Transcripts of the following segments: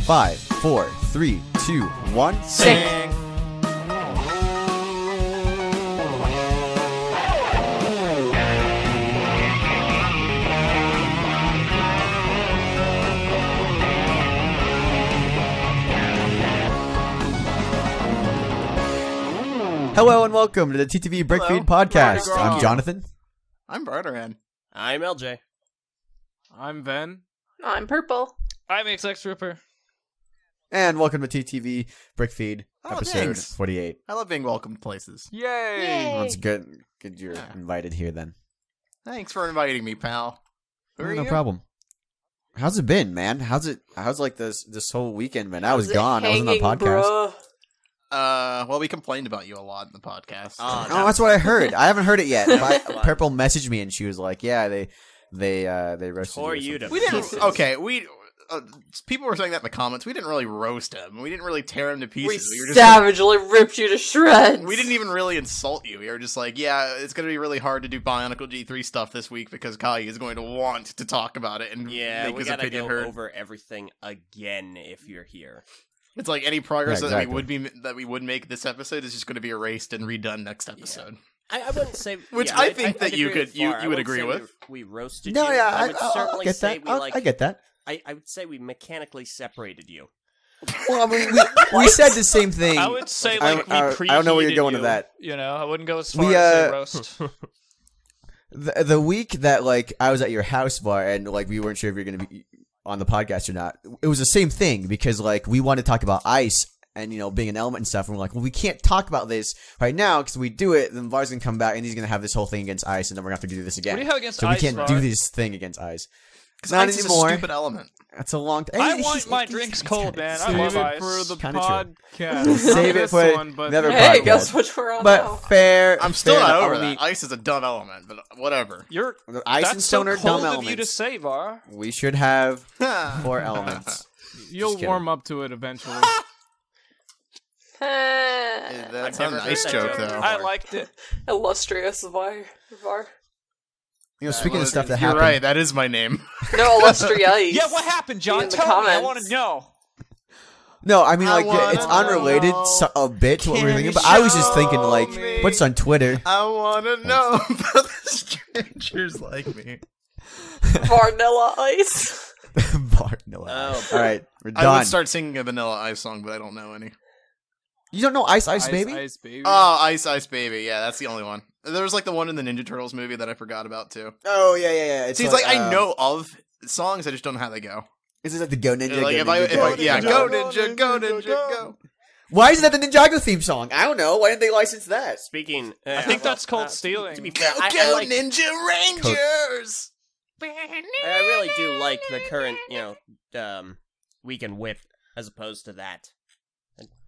5, 4, 3, 2, 1, sing! Hello and welcome to the TTV Brickfeed Podcast. I'm Jonathan. I'm Matoran. I'm Eljay. I'm Ven. I'm Prpl. I'm XX And welcome to TTV Brickfeed episode thanks. 48. I love being welcomed places. Yay! Well, it's good you're invited here then. Thanks for inviting me, pal. Who are No you? problem. How's it been, man? How's like this whole weekend been? I was gone. I wasn't on podcast. Well, we complained about you a lot in the podcast. Oh, that's what I heard. I haven't heard it yet. Prpl messaged me and she was like, "Yeah, they roasted Or you." We didn't. Okay, people were saying that in the comments. We didn't really roast him. We didn't really tear him to pieces. We were just savagely ripped you to shreds. We didn't even really insult you. We were just like, yeah, it's going to be really hard to do Bionicle G3 stuff this week because Kai is going to want to talk about it and make his opinion heard. Over everything again if you're here. It's like any progress that we would make this episode is just going to be erased and redone next episode. I wouldn't say, which I think that you would agree with. We roasted No, you. yeah, I would certainly get say that. I get that. I would say we mechanically separated you. Well, I mean, we said the same thing. I would say I don't know where you're going with that. You know, I wouldn't go as far as say roast. The week that I was at your house bar and we weren't sure if you're going to be on the podcast or not, it was the same thing because we wanted to talk about ice and being an element and stuff, and we're like, well, we can't talk about this right now because we do it, then Var's gonna come back and he's gonna have this whole thing against ice, and then we're gonna have to do this again. What do you have against so ice? We can't Var? do this thing against ice. Because not ice anymore. is a stupid element. That's a long time. I want my drinks cold, man. I love ice. For the Kinda podcast. Save it for another Hey, podcast. guess which we're on But now. fair. I'm still fair not to over only- that. Ice is a dumb element, but whatever. Ice and stone are so cold dumb of you to elements. say, Var. We should have 4 elements. You'll warm up to it eventually. That's a nice joke, though. I liked it. Illustrious Var. Speaking of stuff that You're happened. right, that is my name. No, illustrious. Yeah, what happened, John? In the Tell me. I comments. want to know. No, I mean, I it's wanna unrelated know. a bit to what we were Can thinking, you but I was just thinking, show me? what's on Twitter? I want to know about the strangers like me. Vanilla Ice. Vanilla. Oh, All right, we're done. I would start singing a Vanilla Ice song, but I don't know any. You don't know Ice Baby? Ice Baby. Oh, Ice Ice Baby. Yeah, that's the only one. There was the one in the Ninja Turtles movie that I forgot about, too. Oh, yeah. It's I know of songs, I just don't know how they go. Is it the Go Ninja? Go Ninja, go Ninja, go. Why isn't that the Ninjago theme song? I don't know. Why didn't they license that? Speaking, I think that's called stealing. To be fair, Go I like, Ninja Rangers! I really do like the current, Weekend Whip as opposed to that.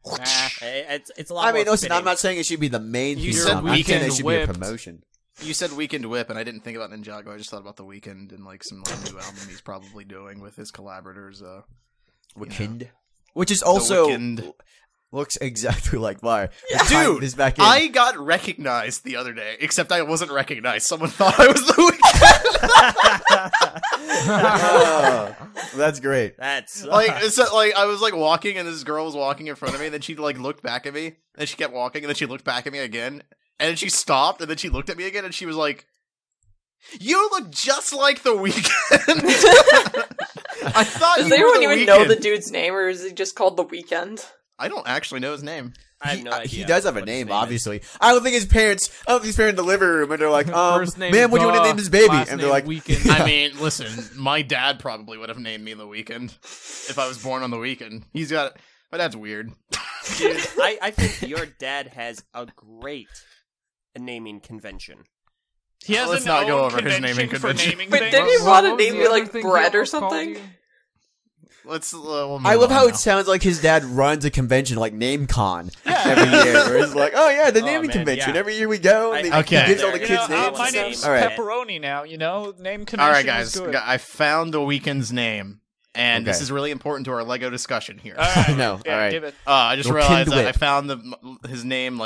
It's a lot. I mean, more listen, fitting. I'm not saying it should be the main You theme said song. I'm saying Weekend it should Whipped. be a promotion. You said Weekend Whip, and I didn't think about Ninjago. I just thought about The Weeknd and some new album he's probably doing with his collaborators. Weekend, which is also Weeknd. looks exactly like Var. Dude, this back in. I got recognized the other day, except I wasn't recognized. Someone thought I was The Weeknd. Oh, that's great. That's I was walking, and this girl was walking in front of me, and then she looked back at me, and she kept walking, and then she looked back at me again, and then she stopped, and then she looked at me again, and she was like, "You look just like The Weeknd." I thought Does you anyone were The even know Weeknd. the dude's name, or is he just called The Weeknd? I don't actually know his name. I have no idea. He does have a what his name, is. obviously. I don't think his parents in the living room, and they're like, First name man, what do you want to Gaw, name this baby? last And they're name like, Weekend. I mean, listen, my dad probably would have named me The Weeknd if I was born on The Weeknd. My dad's weird. Dude, I think your dad has a great naming convention. He has Let's an not go own over his convention naming for convention. naming But things. didn't he What want to was name the me other like thing bread he or almost called something? you? Let's. We'll I love how move it on sounds like his dad runs a convention like NameCon every year. Where it's like, oh yeah, the naming man, convention. yeah. Every year we go. And Okay. He gives all the You kids know, names. my Name. name's All right. Pepperoni now, name convention All right, is guys. good. I found The Weeknd's name, and this Okay. is really important to our Lego discussion here. All right. No, Yeah, all right. give it. I just We'll realized kindle that I it. found his name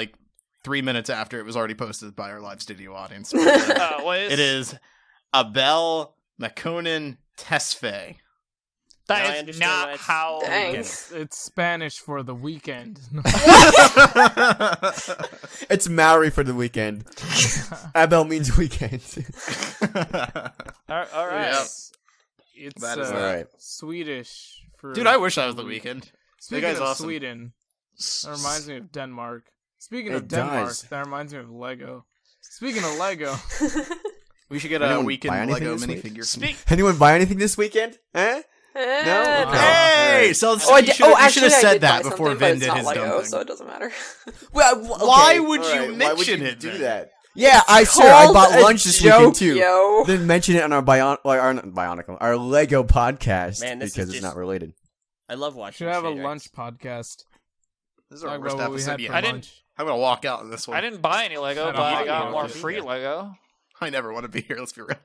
3 minutes after it was already posted by our live studio audience. What is It is Abel Makonnen Tesfaye. Now I That is understand why not it's- how. Dang. It's Spanish for the weekend. It's Maori for the weekend. Abel means weekend. All right. Yep. It's That is Alright. Swedish for. Dude, I wish that was the weekend. Speaking guy's of awesome. Sweden, that reminds me of Denmark. Speaking It of Denmark, does. that reminds me of Lego. Speaking of Lego, We should get a Anyone buy weekend anything Lego this week? minifigure. Speak. Anyone buy anything this weekend? Eh? No? Hey! Alright. So Oh, you should have actually, I said did that buy before something, Vin but did it's his not Lego, dumb so thing. it doesn't matter. Well, Why would you Why would mention you it, do then? that? Yeah, I bought Called a lunch this joke, weekend too. Yo. Didn't mention it on our Bionicle, our Lego podcast Man, this is because it's just- not related. I love watching. should have a Trader. lunch podcast. This is our Talk worst about what we episode had yet. for I didn't- lunch. I'm gonna walk out in this one. I didn't buy any Lego, I but don't I buy got any more Lego. free Lego. I never want to be here. Let's be real.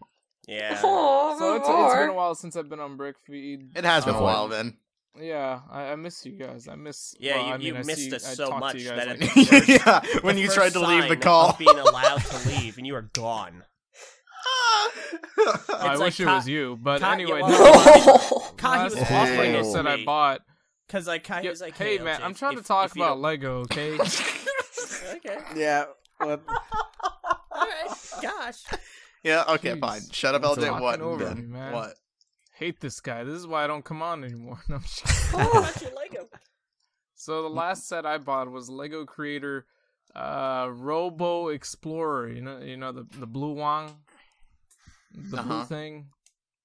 Yeah. Aw, So it's more. been a while since I've been on Brickfeed. It has been a Oh. while, Vin. Yeah, I miss you guys. I miss. Yeah, well, you, I mean, you I missed see- us I so talk to much you guys that like- at the first, Yeah, when the you first tried to leave the sign call. of being allowed to leave, and you were gone. I It's wish like it was you, but Ka- anyway. yeah, no, well, Kai last was Hey. offering Lego it to set I me bought. because like Kai Yeah, was like, hey "Hey, man, LJ, I'm trying to if- talk if you about don't-" Lego, okay? Okay. Yeah. Well, Alright. Gosh. Yeah, okay, Jeez. fine. Shut up, It's LJ. talking What? over Vin? me, man. What? Hate this guy. This is why I don't come on anymore. No, I'm just kidding. Watch your Lego. So the last set I bought was Lego Creator Robo Explorer. You know the blue wang, the blue thing.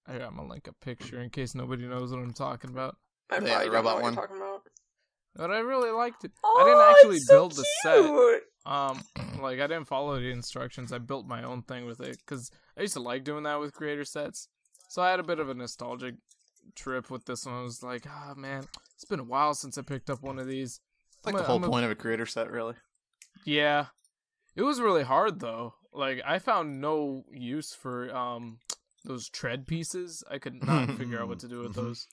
I'm gonna link a picture in case nobody knows what I'm talking about. I Yeah, probably the don't know robot what one. you're talking about. But I really liked it. Oh, I didn't actually it's so build the set. cute. Like I didn't follow the instructions. I built my own thing with it because I used to like doing that with creator sets. So I had a bit of a nostalgic trip with this one. I was like, ah, man, it's been a while since I picked up one of these. It's like the whole point of a creator set, really. Yeah, it was really hard though. Like I found no use for those tread pieces. I could not figure out what to do with those.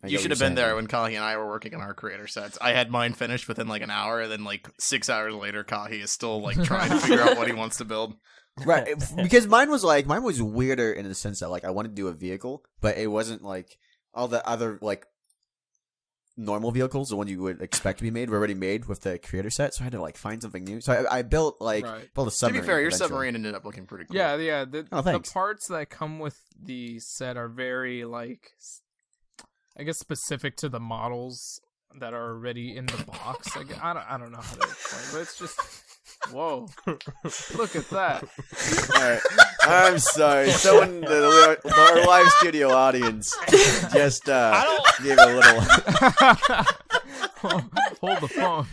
I You get should what have been you're there saying. when Kahi and I were working on our creator sets. I had mine finished within like an hour, and then like 6 hours later, Kahi is still like trying to figure out what he wants to build. Right, because mine was weirder in the sense that like I wanted to do a vehicle, but it wasn't like all the other like normal vehicles, the one you would expect to be made, were already made with the creator set. So I had to like find something new. So I built Right. built a To submarine. be fair, your eventually. submarine ended up looking pretty cool. Yeah, yeah. The Oh, thanks. parts that come with the set are very like, I guess, specific to the models that are already in the box. Like, I don't know how to explain, but it's just, whoa, look at that. All right, I'm sorry. Someone, our live studio audience, just gave a little. Hold the phone.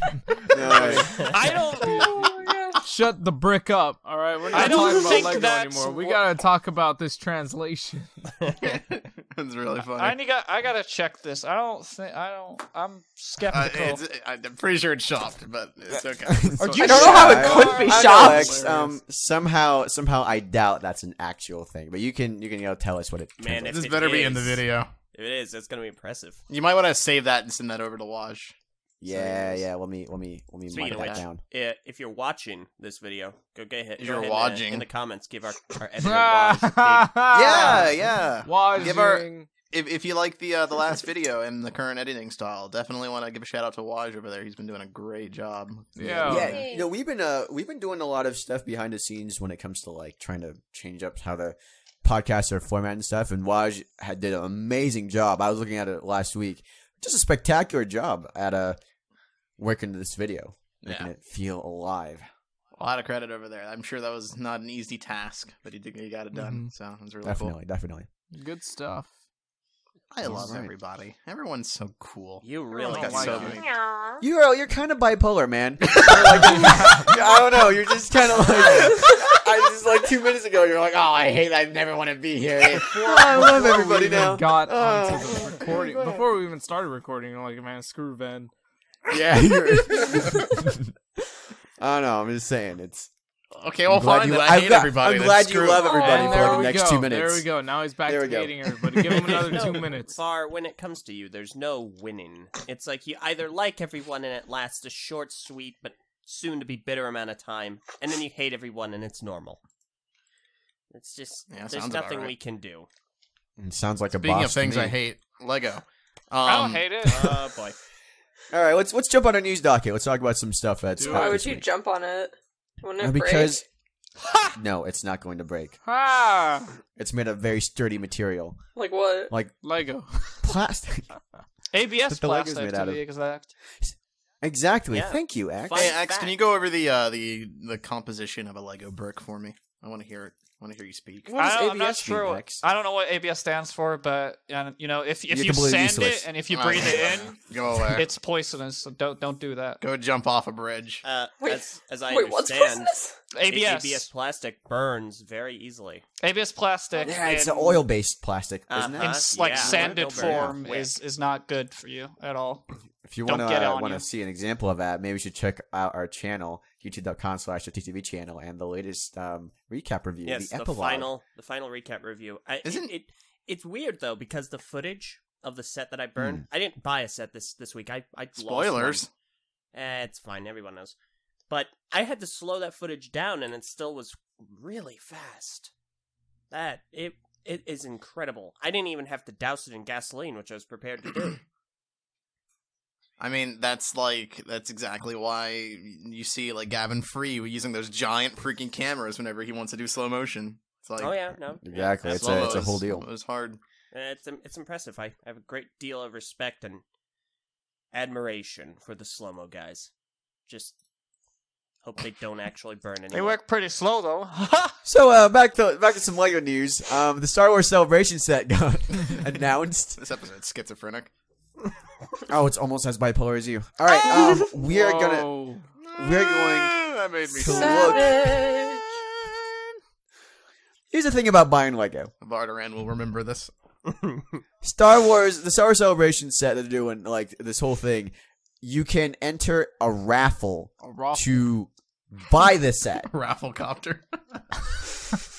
All right. I don't. Shut the brick up. All right, we're I not don't talking about think Lego that's anymore. We what- gotta talk about this translation. It's really funny. I gotta check this. I'm skeptical. I'm pretty sure it's shopped, but it's okay. So- I don't know how it could be I know, shopped. Lex, somehow I doubt that's an actual thing, but you can tell us what it. Man, translates if This it better be in the is- video. If it is, it's gonna be impressive. You might want to save that and send that over to Waj. Yeah. Let me Speaking mark of that which, down. if you're watching this video, go get hit. If go you're ahead watching. in the comments, give our editor Waj a big Yeah. Watching. Give our- If you like the last video and the current editing style, definitely want to give a shout out to Waj over there. He's been doing a great job. Yeah. Yeah, we've been doing a lot of stuff behind the scenes when it comes to like trying to change up how the podcasts are formatted and stuff. And Waj did an amazing job. I was looking at it last week. Just a spectacular job at working this video, making it feel alive. A lot of credit over there. I'm sure that was not an easy task, but he got it done. So it's really Definitely. Good stuff. cool. I love Right. everybody. Everyone's so cool. You really got like so it. many. You're kind of bipolar, man. You're like, I don't know. You're just kind of like. I just like 2 minutes ago. You're like, oh, I hate. I never want to be here. I love everybody Before we now. even got Oh. onto the recording. Before we even started recording, you're like, man, screw Ven. Yeah. You're... I don't know. I'm just saying it's. Okay, well, I'm glad fine. you- Then I hate everybody. I'm then glad you screw love it. everybody And for there like the we next go. 2 minutes. There we go. Now he's back There to we go. hating everybody. Give him another 2 minutes. Far when it comes to you, there's no winning. It's like you either like everyone and it lasts a short, sweet, but soon to be bitter amount of time, and then you hate everyone and it's normal. It's just Yeah, there's sounds about nothing right. we can do. Sounds like a Speaking boss of things to me. I hate, Lego. I don't hate it. Oh boy. All right, let's jump on our news docket. Let's talk about some stuff that's Why out would this you week. jump on it? Wouldn't it Because no, it's not going to break. Ah, It's made of very sturdy material, break? Like what? like Lego. plastic. ABS the Lego's plastic made to out of. be exact. Exactly. Yeah. Thank you, Ax. Fun Hey, Ax, fact. can you go over the composition of a Lego brick for me? I want to hear it. I want to hear you speak. What does I'm not ABS mean, sure. Ax? I don't know what ABS stands for, but you know, if You're you completely sand useless. it and if you breathe it in, Go away. it's poisonous. So don't do that. Go jump off a bridge. Wait, As I Wait, what's understand, poisonous? ABS. plastic burns very easily. ABS plastic. Yeah, it's in, an oil-based plastic, isn't Uh-huh. in it? like Yeah. sanded It'll burn form quick. is not good for you at all. If you Don't want get it on to you. see an example of that, maybe you should check out our channel, youtube.com/TTV channel, and the latest recap review, Yes, the the epilogue. final recap review. Isn't- It's weird though because the footage of the set that I burned. I didn't buy a set this week. I lost Spoilers. one. It's fine. Everyone knows. But I had to slow that footage down, and it still was really fast. It is incredible. I didn't even have to douse it in gasoline, which I was prepared to do. I mean, that's exactly why you see like Gavin Free using those giant freaking cameras whenever he wants to do slow motion. It's like Oh yeah, no, Exactly, yeah, it's a slow-mo whole is- deal. It was hard. It's impressive. I have a great deal of respect and admiration for the slow mo guys. Just hope they don't actually burn anyone. They work pretty slow though. So back to some Lego news. The Star Wars Celebration set got announced. This episode's schizophrenic. Oh, it's almost as bipolar as you. All right, we are gonna Whoa. we're going That made me to look. Savage. Here's the thing about buying Lego. Barteran will remember this. The Star Wars Celebration set that they're doing, like this whole thing, you can enter a raffle A raffle. to buy the set. Rafflecopter.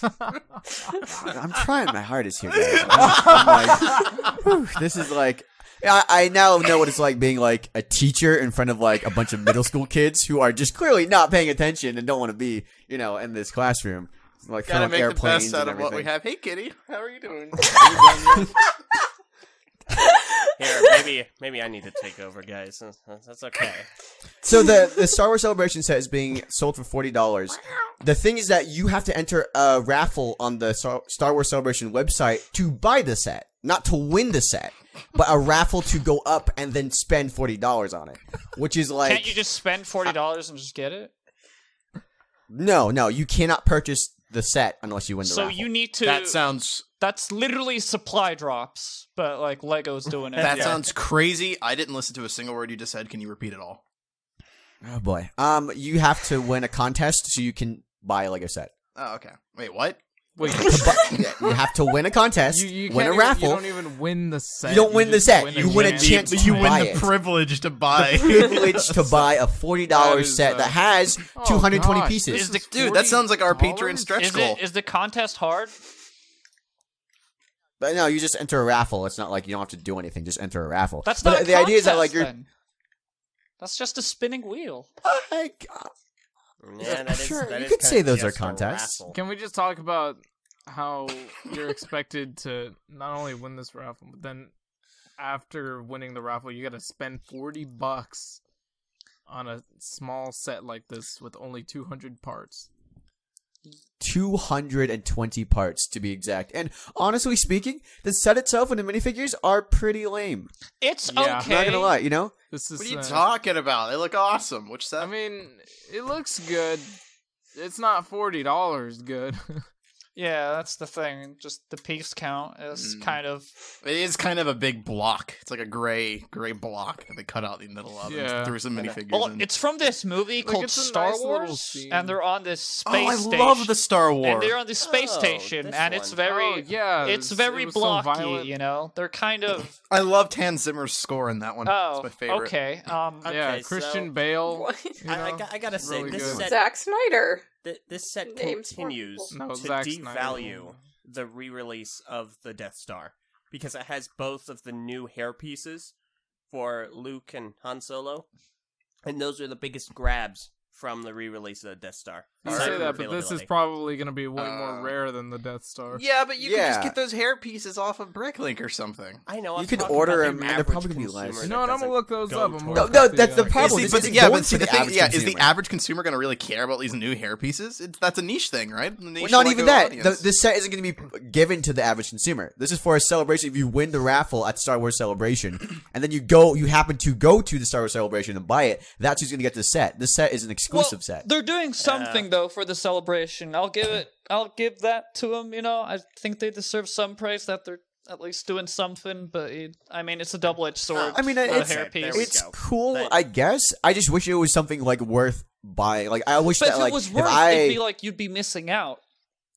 I'm trying my hardest here, guys. I'm like, whew, this is like, I now know what it's like being like a teacher in front of like a bunch of middle school kids who are just clearly not paying attention and don't want to be, in this classroom. Like Gotta throwing make the airplanes best out and of what we everything. have. Hey, Kitty, how are you doing? Here, maybe I need to take over, guys. That's okay. So the Star Wars Celebration set is being sold for $40. The thing is that you have to enter a raffle on the Star Wars Celebration website to buy the set, not to win the set, but a raffle to go up and then spend $40 on it, which is like Can't you just spend $40 and just get it? no, you cannot purchase the set unless you win the So raffle. you need to. That sounds That's literally supply drops, but like Lego's doing it. that sounds crazy. I didn't listen to a single word you just said. Can you repeat it all? Oh boy. You have to win a contest so you can buy a Lego set. Oh, okay. Wait, what? Wait, Yeah, you have to win a contest, you win can't a even- rafful. You don't even win the set. You don't win the just set. You win a chance. chance to buy it. privilege to buy. Privilege to buy a $40 That is, set that has oh 220 gosh, pieces. this is Dude, that sounds like our $40? Patreon stretch Is goal. the contest hard? But no, you just enter a raffle. It's not like you don't have to do anything. Just enter a raffle. That's but not a the idea is that like contest, you're. then. That's just a spinning wheel. Yeah, that is, Sure, that you is could kinda say those are just a contests. raffle. Can we just talk about how you're expected to not only win this raffle, but then after winning the raffle, you got to spend $40 on a small set like this with only 200 parts. 220 parts to be exact. And honestly speaking, the set itself and the minifigures are pretty lame. It's Yeah. I'm okay. not gonna lie, you know? This is. What are you talking about? They look awesome. Which set? I mean, it looks good. It's not $40 good. Yeah, that's the thing. Just the piece count is kind of. It is kind of a big block. It's like a gray block that they cut out the middle of Yeah. and threw some minifigures Oh, in. it's from this movie called it's a Star nice little Wars, scene. and they're on this space Oh, I station. love the Star Wars. And they're on this space Oh, station, this and it's one. very, Oh, yeah, it's it very was so blocky. violent. You know, they're kind of. I loved Hans Zimmer's score in that one. Oh, it's my favorite. okay. Yeah, Okay, Christian so- Bale. What? you know, I gotta say, really this good. set, Zack Snyder. this set Name's continues No, to Zack Snyder. devalue the re-release of the Death Star because it has both of the new hair pieces for Luke and Han Solo, and those are the biggest grabs from the re-release of the Death Star. You Cyber say that, but this is availability. probably going to be way more rare than the Death Star. Yeah, but you can Yeah. just get those hair pieces off of Bricklink or something. I know. You I'm can talking order about them, the and they're average probably gonna be less. consumer You that know what? I'm doesn't gonna look those go up. I'm towards more No, it. no, that's the Yeah. problem. Is This the, isn't yeah, going but see, for the the thing, average yeah, is the consumer. average consumer going to really care about these new hair pieces? That's a niche thing, right? The niche Well, not even Lego that. audience. This set isn't going to be given to the average consumer. This is for a celebration. If you win the raffle at Star Wars Celebration, and then you happen to go to the Star Wars Celebration and buy it, that's who's going to get the set. This set is an exclusive set. They're doing something though for the celebration. I'll give that to them. You know, I think they deserve some praise that they're at least doing something. But I mean, it's a double-edged sword. I mean, for the it's hair there we piece. it's go. cool, But- I guess. I just wish it was something like worth buying. Like I wish But that if like it was if worth, I it'd be like you'd be missing out.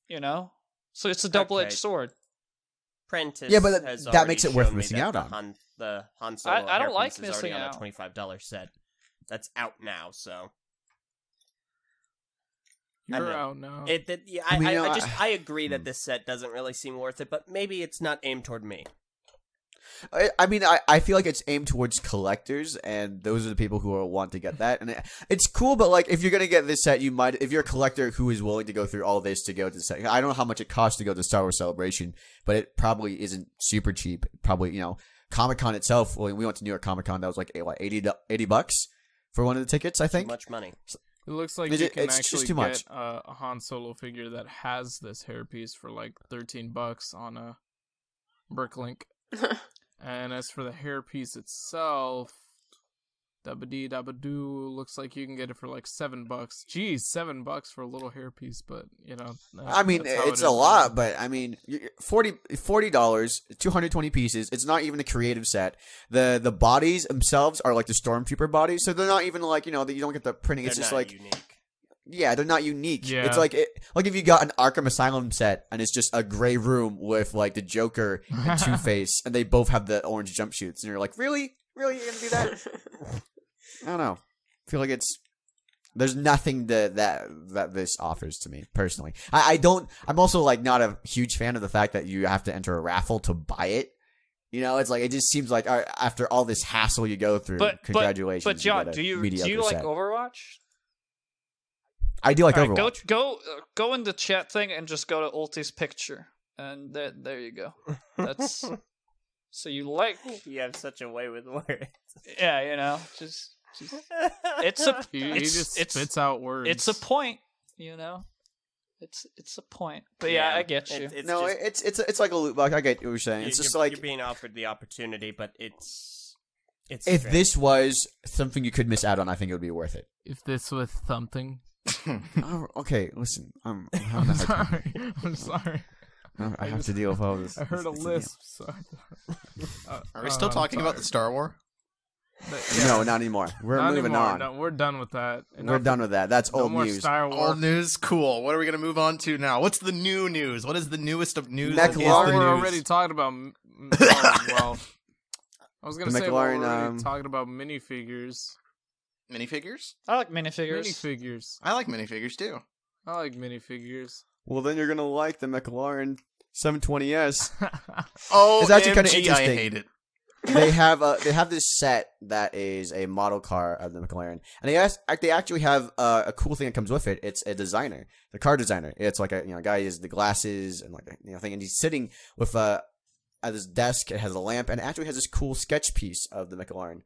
You know, so it's a double-edged Okay. sword. Prentice Yeah, but has that makes already it worth shown me missing that out on. The Han Solo I don't hairpiece like is already missing on out. a $25 set. That's out now, so I You're don't know. out now. Yeah, I mean, you know, I agree that this set doesn't really seem worth it, but maybe it's not aimed toward me. I mean, I feel like it's aimed towards collectors, and those are the people who will want to get that. And it's cool, but like, if you're gonna get this set, you might, if you're a collector who is willing to go through all this to go to the set. I don't know how much it costs to go to Star Wars Celebration, but it probably isn't super cheap. Probably, you know, Comic-Con itself. When we went to New York Comic-Con, that was like what, $80 for one of the tickets, I Too think. much money. It looks like It's you can just actually too much. get a Han Solo figure that has this hairpiece for like $13 on a Bricklink. And as for the hairpiece itself, dabba-dee dabba-doo, looks like you can get it for like $7. Geez, $7 for a little hairpiece, but you know. I mean, that's how it's it a is. lot, but I mean, $40, 220 pieces. It's not even a creative set. The bodies themselves are like the Stormtrooper bodies, so they're not even like, you know, you don't get the printing. It's They're just not like, unique. yeah, they're not unique. Yeah. It's like like if you got an Arkham Asylum set and it's just a gray room with like the Joker and Two-Face, and they both have the orange jumpsuits, and you're like, really, you're gonna do that? I don't know. I feel like there's nothing that this offers to me personally. I'm also like not a huge fan of the fact that you have to enter a raffle to buy it. You know, it's like, it just seems like after all this hassle you go through, congratulations. But John, get a do you mediocre like set. Overwatch? I do like All right, Overwatch. go in the chat thing and just go to Ulti's picture, and there you go. That's so you like, You have such a way with words. yeah, you know, just it's a He it's, just it's, spits out words. it's a point, you know. It's a point, but yeah, I get you. It's No, just, it's like a loot box. I get what you're saying. It's just like, you're being offered the opportunity, but it's if strange. this was something you could miss out on, I think it would be worth it. If this was something. Oh, okay, listen, I'm having I'm a hard time. sorry. I'm sorry. I have to deal with all this. I heard a It's lisp. So Are we still talking about the Star War? No, not anymore. We're Not moving anymore. on. No, we're done with that. We're done with that. That's No old more news. Star Wars. All news, cool. What are we gonna move on to now? What's the new news? What is the newest of news? McClaren. that is Well, the we're news? already talking about. Well, I was gonna The say we're McClaren, already talking about minifigures. minifigures. I like minifigures. Minifigures. I like minifigures too. I like minifigures. Well, then you're gonna like the McClaren 720S. Oh, It's actually kinda I interesting. hate it. They have this set that is a model car of the McClaren, and they actually have a cool thing that comes with it. It's a designer, the car designer. It's like a guy has the glasses and like a thing, and he's sitting with at his desk. It has a lamp, and it actually has this cool sketch piece of the McClaren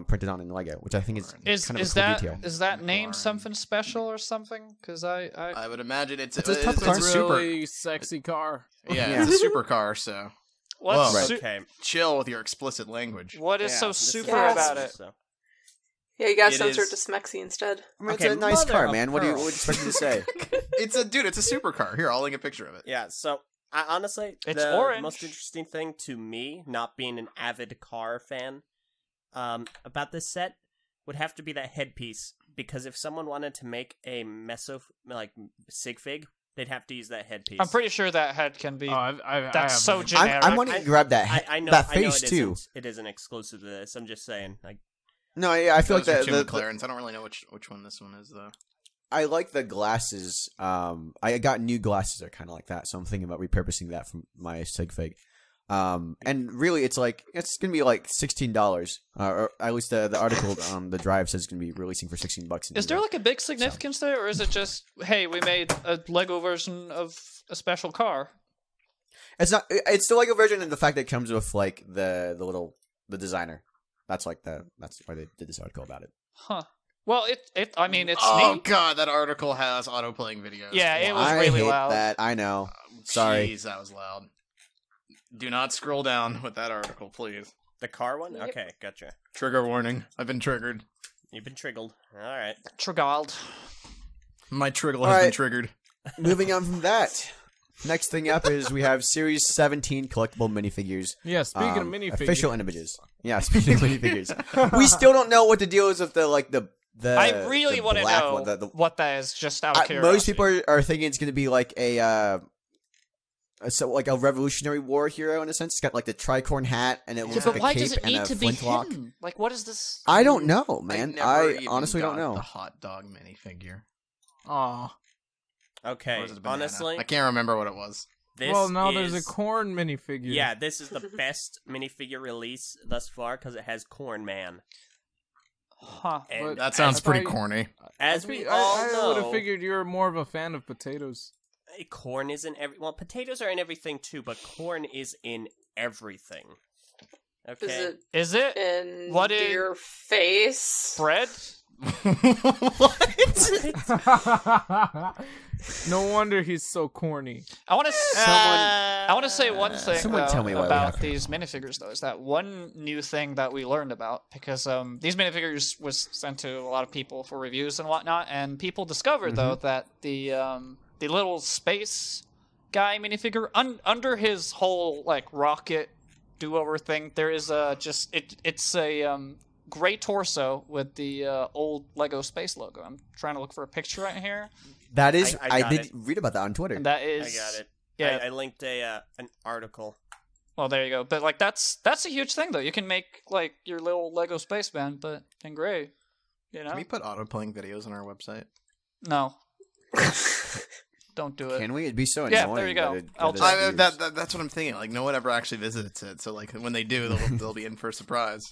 printed on in Lego, which I think is kind of a cool detail. Is that name McLaren. something special or something? Because I would imagine it's It's a it's type of a car. super. Really sexy car. Yeah, it's a supercar. So what's Whoa. su- okay. chill with your explicit language. what is Yeah, so this super Yes. about it? So. Yeah, you gotta It censor is- it to Smexy instead. I mean, Okay, it's a nice mother car, of man. What do you pearl. expect me to say? It's a supercar. Here, I'll link a picture of it. Yeah, so honestly, It's the orange. most interesting thing to me, not being an avid car fan, about this set would have to be that headpiece. Because if someone wanted to make a sig fig, they'd have to use that headpiece. I'm pretty sure that head can be. Oh, I That's have so one. generic. I'm wanting to grab that I know that I know face it too. It isn't exclusive to this. I'm just saying, like, No, yeah, I feel like Those are the two McLarens. I don't really know which one this one is though. I like the glasses. I got new glasses that are kind of like that, so I'm thinking about repurposing that from my sig fig. And really, it's gonna be like $16, or at least the article on the drive says it's gonna be releasing for $16. Is there like a big significance there, or is it just, hey, we made a Lego version of a special car? It's not. It's the Lego version, and the fact that it comes with like the designer. That's why they did this article about it. Huh. Well, I mean, it's Oh neat. god, that article has auto-playing videos. Yeah, it was I really hate loud. that. I know. Sorry. Jeez, that was loud. Do not scroll down with that article, please. The car one? Yep. Okay, gotcha. Trigger warning. I've been triggered. You've been triggered. Alright. Trigald. My triggle All has been right. triggered. Moving on from that. Next thing up is we have Series 17 collectible minifigures. Yeah, speaking of minifigures. Official images. Yeah, speaking of minifigures. We still don't know what the deal is with the I really want to know one, what that is, just out of curiosity. most people are thinking it's going to be like a Revolutionary War hero in a sense. It's got like the tricorn hat and it looks but like why a cape does it and need a to be flintlock. hidden? Like, what is this? I don't know, man. never I even honestly don't got know. The hot dog minifigure. Aw. Or Okay, was it a banana? honestly, I can't remember what it was. this Well, now is... there's a corn minifigure. Yeah, this is the best minifigure release thus far because it has Corn Man. Huh. And But That sounds I pretty thought- corny. as we all I know, would have figured you were more of a fan of potatoes. corn is in every. Well, potatoes are in everything too, but corn is in everything. Okay. Is it In What is- your face? bread? No wonder he's so corny. I want to say one thing Someone though, tell me why we about have- these minifigures, though, is that one new thing that we learned about, because these minifigures was sent to a lot of people for reviews and whatnot, and people discovered though that the little space guy minifigure under his whole like rocket do-over thing, there is it's a gray torso with the old Lego space logo. I'm trying to look for a picture right here, That is, I I got did it. read about that on Twitter. and that I is got it. Yeah. I linked an article. Well, there you go. But like that's a huge thing, though. You can make like your little Lego spaceman, but in gray. You know? Can we put auto-playing videos on our website? No. Don't do it. Can we? It'd be so Yeah, annoying. there you go. that I'll it try- is That's what I'm thinking. Like, no one ever actually visits it, so like when they do, they'll be in for a surprise.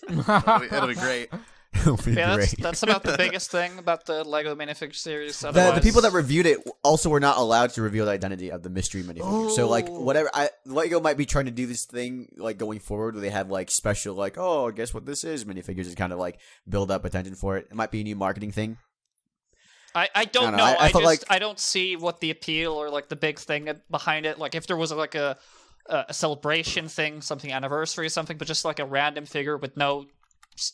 It'll be great. It'll be Yeah, great. that's about the biggest thing about the Lego minifigure series. The Otherwise, people that reviewed it also were not allowed to reveal the identity of the mystery minifigure. So like whatever, Lego might be trying to do this thing like going forward where they have like special like, oh, guess what this is minifigures to kind of like build up attention for it. It might be a new marketing thing. I don't I don't know. know. I felt like- I don't see what the appeal or like the big thing behind it. Like if there was like a celebration thing, something anniversary or something, but just like a random figure with no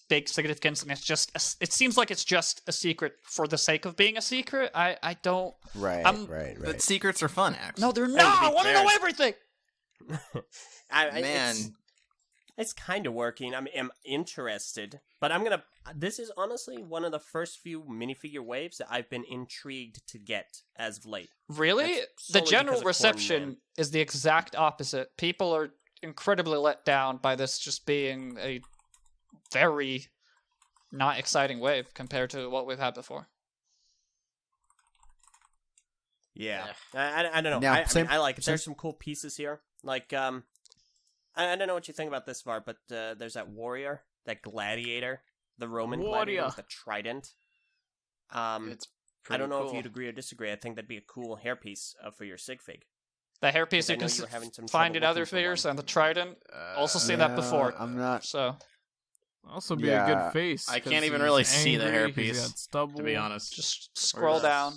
big significance, and it's just it seems like it's just a secret for the sake of being a secret. I don't. Right, right. But secrets are fun, actually. No, they're not. I want to know everything. Man. It's kind of working. I'm interested, but this is honestly one of the first few minifigure waves that I've been intrigued to get as of late. Really? That's The solely general because of Corn reception Man. is the exact opposite. People are incredibly let down by this just being a very not exciting wave compared to what we've had before. Yeah, I don't know. Yeah, I same- mean, I like it. same. There's some cool pieces here. Like, I don't know what you think about this far, but there's that warrior, that gladiator, the Roman gladiator Warrior. with the trident. It's I don't know pretty if you'd cool. agree or disagree. I think that'd be a cool hairpiece for your sig fig. The hairpiece I you know can you were having some find trouble in other looking for figures, one. and the trident. Also seen that before. I'm not. So Also be a Yeah. good face. I 'cause can't even he's really see the angry, hairpiece, he's got stubble. To be honest. just scroll down.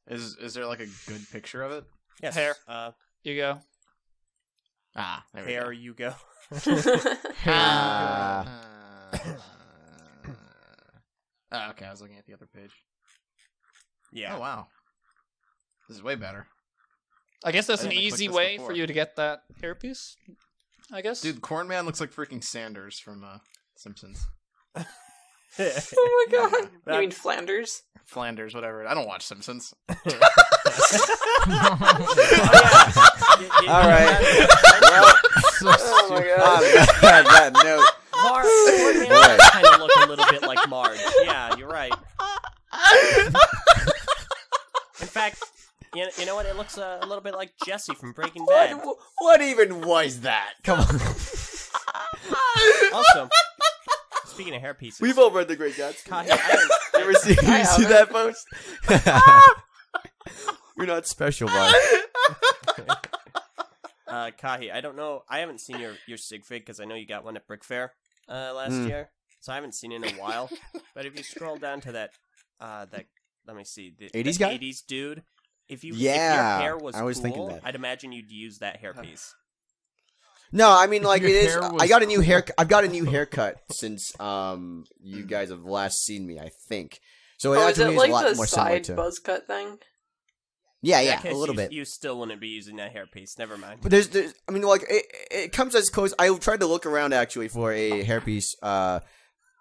Is there like a good picture of it? Yes. Hair. You go. There we Hair, go. you go. Okay, I was looking at the other page. Yeah. Oh wow, this is way better, I guess that's I an didn't click easy this way before. for you to get that hairpiece. I guess. dude. Corn Man looks like freaking Sanders from Simpsons. Oh my god. That- You mean Flanders? Flanders, whatever. I don't watch Simpsons. Oh, All right. Well, So Oh my god. on that note, Marge kind of look a little bit like Marge. Yeah, you're right. In fact, You know what? It looks a little bit like Jesse from Breaking Bad. What even was that? Come on. Also, speaking of hairpieces, We've all read The Great Gatsby. Kahi, You ever see that post? You're not special, bud. Kahi, I don't know. I haven't seen your sig fig because I know you got one at Brick Fair last year, so I haven't seen it in a while. But if you scroll down to that let me see, the 80s guy? 80s dude. If your Yeah, hair was I was cool, thinking that. I'd imagine you'd use that hairpiece. No, I mean, like, Your it is. hair was I got a new hair. I've got a new haircut since you guys have last seen me. I think so. It Oh, is actually it is like a lot the more similar side to. buzz cut thing? Yeah, In yeah, that case, a little you, bit. You still wouldn't be using that hairpiece. Never mind. But there's. I mean, like, it comes as close. I tried to look around actually for a hairpiece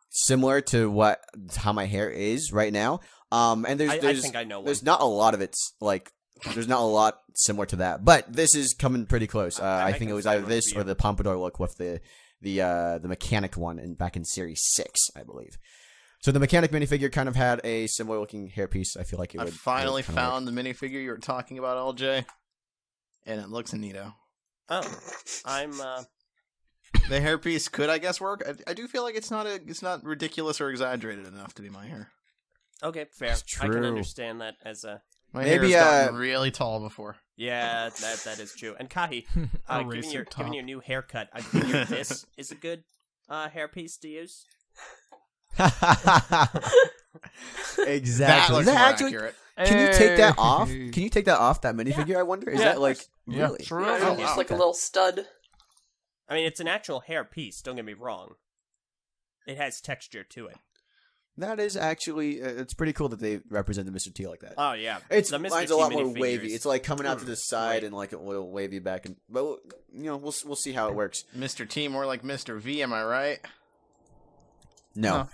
similar to how my hair is right now. And I think I know one. there's not a lot of it's like. There's not a lot similar to that, but this is coming pretty close. I think can it was find either one this for or you. the pompadour look with the mechanic one back in series 6, I believe. So the mechanic minifigure kind of had a similar looking hairpiece. I feel like it I would. finally kind of work. found the minifigure you were talking about, Eljay, and it looks neato. Oh, I'm. The hairpiece could, I guess, work. I do feel like it's not ridiculous or exaggerated enough to be my hair. Okay, fair. It's I can true. understand that as a. My Maybe, hair has gotten really tall before. Yeah, that is true. And Kahi, A given racer your top. new haircut, I figure this is a good hairpiece to use. Exactly. That looks Is that more actually? accurate. Can you take that off? Hey. Can you take that off that minifigure? I wonder. Is Yeah, that of like course. Yeah. really? True. Yeah, Oh, just wow, like a okay. little stud. I mean, it's an actual hairpiece. Don't get me wrong. It has texture to it. That is actually. It's pretty cool that they represented Mr. T like that. Oh yeah, It's the Mr. mine's T a lot more minifigures. wavy. It's like coming out to the side Right. and like a little wavy back, and but we'll see how it works. Mr. T, more like Mr. V, am I right? No, Huh.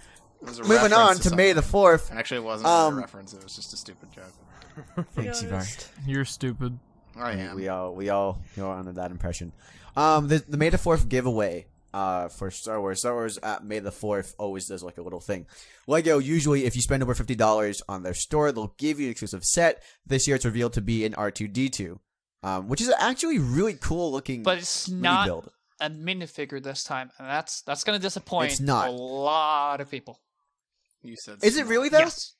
It was a moving reference on to something. May the 4th. Actually, it wasn't a Um, reference. It was just a stupid joke. Thanks, Ivar. You're stupid. I am. We all are under that impression. The May the 4th giveaway for Star Wars. Star Wars at May the 4th always does like a little thing. Lego usually, if you spend over $50 on their store, they'll give you an exclusive set. This year, it's revealed to be an R2D2, which is actually really cool looking. But it's mini not build. a minifigure this time, and that's going to disappoint It's not. a lot of people. You said. Is it really though? Yes.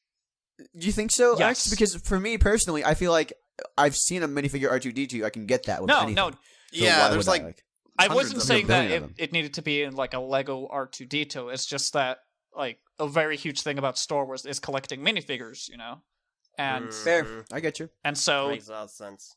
Do you think so? Yes. Actually, because for me personally, I feel like I've seen a minifigure R2D2. I can get that with No, anything. no. So Yeah, why there's would like I hundreds wasn't of saying them. that Billion of it needed to be in like a Lego R2D2. It's just that like a very huge thing about Star Wars is collecting minifigures, you know, and Fair. I get you. and so Makes a lot of sense.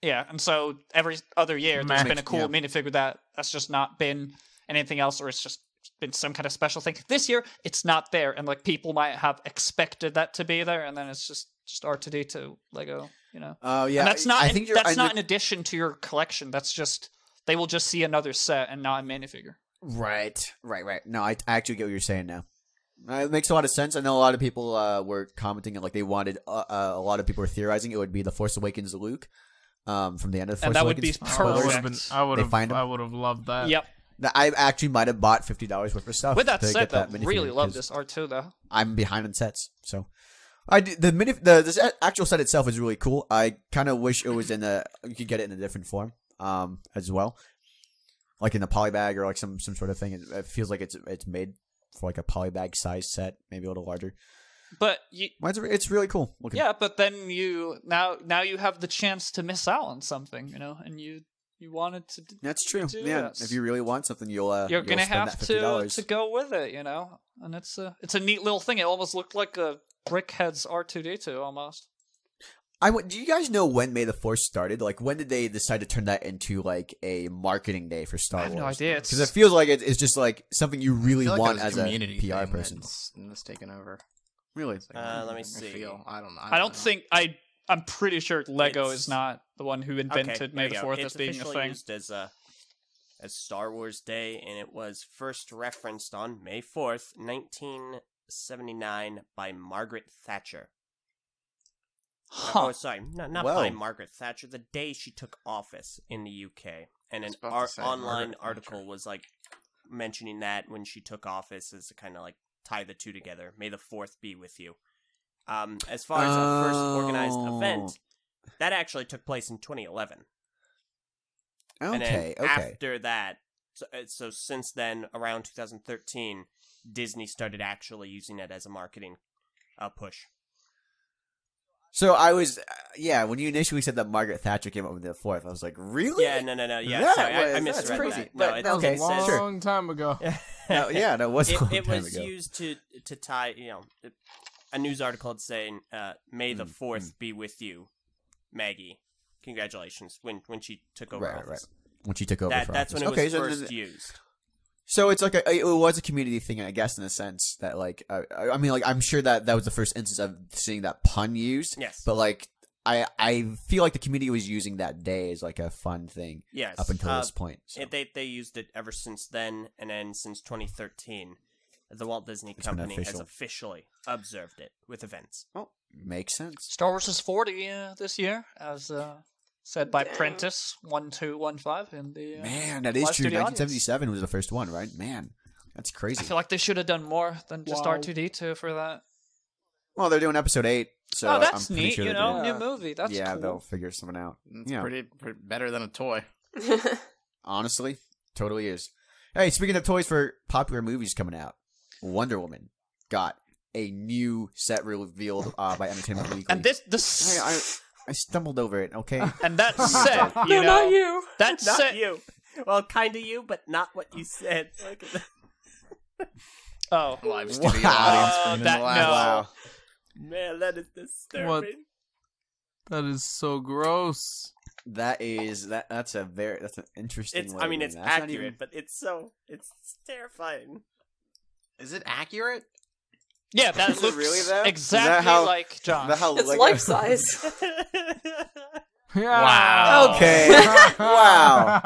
yeah, and so every other year there's been a cool yeah. minifigure that's just not been anything else, or it's just been some kind of special thing. This year it's not there, and like people might have expected that to be there, and then it's just R2D2 Lego, you know. Oh yeah. And that's not I think you're. that's not in addition to your collection. That's just they will just see another set and not a minifigure. Right. No, I actually get what you're saying now. It makes a lot of sense. I know a lot of people were commenting and like they wanted. A lot of people were theorizing it would be the Force Awakens Luke, from the end of the Force And that would Awakens. be spoilers. perfect. They find 'em. I would have loved that. Yep. That I actually might have bought $50 worth of stuff. With that to said, get though, that minifigure, really love 'cause this R2 though. I'm behind on sets, so the actual set itself is really cool. I kind of wish it was you could get it in a different form, as well, like in a polybag or like some sort of thing. It feels like it's made for like a polybag size set, maybe a little larger. But It's really cool looking. yeah, but then you now you have the chance to miss out on something, you know, and you wanted to. That's true. do Yeah, this. if you really want something, you'll You're gonna spend have that to $50. go with it, you know, and it's a neat little thing. It almost looked like a Brickhead's R2D2 almost. Do you guys know when May the 4th started? Like, when did they decide to turn that into like a marketing day for Star I Wars? have no idea. Because it feels like it's just like something you really I feel like want that was as a community PR thing person. that's taken over. Really? It's like, Let me I see. feel- I don't I don't think I'm pretty sure Lego It's- is not the one who invented Okay, May there the you go. 4th It's as being a officially thing. used as Star Wars Day, and it was first referenced on May 4th, 1979, by Margaret Thatcher. Huh. Oh, sorry, not Whoa. by Margaret Thatcher. The day she took office in the UK, and an was about to say, online Margaret article Thatcher. was like mentioning that when she took office, as to kind of like tie the two together. May the 4th be with you. As far as a first organized event, that actually took place in 2011. Okay, And then okay. after that, so since then, around 2013, Disney started actually using it as a marketing push. So I was, when you initially said that Margaret Thatcher came up with the fourth, I was like, really? Yeah, no. Yeah, That sorry, I was- misread that's crazy. that. No, But, it, okay, it says, sure. Long time ago. No, yeah, that was a long it time was ago. used to tie, a news article saying, "May the 4th be with you, Maggie. Congratulations." When she took over office. Right. When she took over for That's office. when it was so first used. So it's like it was a community thing, I guess, in a sense that like I mean, like I'm sure that was the first instance of seeing that pun used. Yes. But like I feel like the community was using that day as like a fun thing. Yes. Up until this point. So. They used it ever since then, and then since 2013, the Walt Disney It's been Company has official. officially observed it with events. Oh, makes sense. Star Wars is 40 this year, as said by Prentice 1215 in the Man, that is live true. studio audience. 1977 was the first one, right? Man, that's crazy. I feel like they should have done more than just Wow. R2D2 for that. Well, they're doing episode 8, so oh, that's I'm pretty neat, sure you they're know, doing- new movie. That's yeah, cool. they'll figure something out. It's Yeah. pretty better than a toy. Honestly, totally is. Hey, speaking of toys for popular movies coming out, Wonder Woman got a new set revealed by Entertainment Weekly. And this I stumbled over it. Okay. and that set, you No, know, not you. that Not set. you. Well, kind of you, but not what you said. Look at that. Oh, Live studio Wow. audience from that- the last. no. Wow. Man, that is disturbing. What? That is so gross. That's an interesting. It's. way I of mean, doing it's that. That's not accurate, even- but it's terrifying. Is it accurate? yeah, that Is it looks really, though? Is exactly that how- like John. Is that how It's Lego- life size. Wow. Okay. Wow.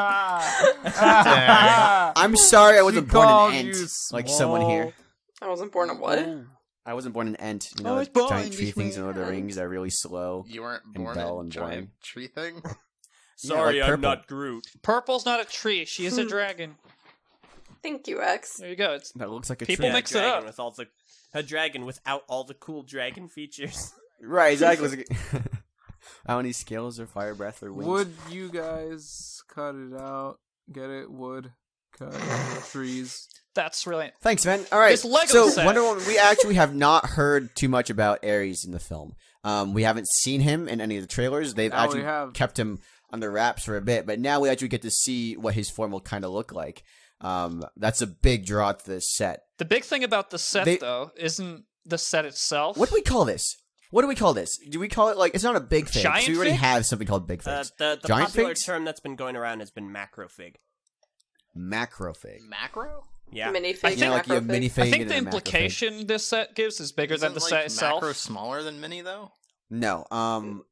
I'm sorry I wasn't She born called an you Ent, like someone here. I wasn't born a what? I wasn't born an Ent. You I know, was born giant tree this things in Lord of the way. Rings are really slow. You weren't And born dull a and giant boring. tree thing? Sorry, like I'm Prpl. not Groot. Purple's not a tree. She is a dragon. Thank you, X. There you go. It's That looks like a People tree. mix it dragon up. with all the a dragon without all the cool dragon features. Right, exactly. How many scales or fire breath or wings? Would you guys cut it out? Get it? Wood. Cut trees. that's really Thanks, man. All right. This Lego so set. Wonder Woman, we actually have not heard too much about Ares in the film. We haven't seen him in any of the trailers. They've Now we actually have. kept him under wraps for a bit, but now we actually get to see what his form will kind of look like. That's a big draw to this set. the big thing about the set They- though isn't the set itself. What do we call this? What do we call this? Do we call it like it's not a big fig? Giant So we already fig? have something called big figs. The Giant popular figs? term that's been going around has been macrofig. Macro fig. Macro? Yeah. Minifig. You know, like you have macro fig. minifig I think and the then a macro fig. implication this set gives is bigger than Isn't, the like, set itself. Macro smaller than mini though? No,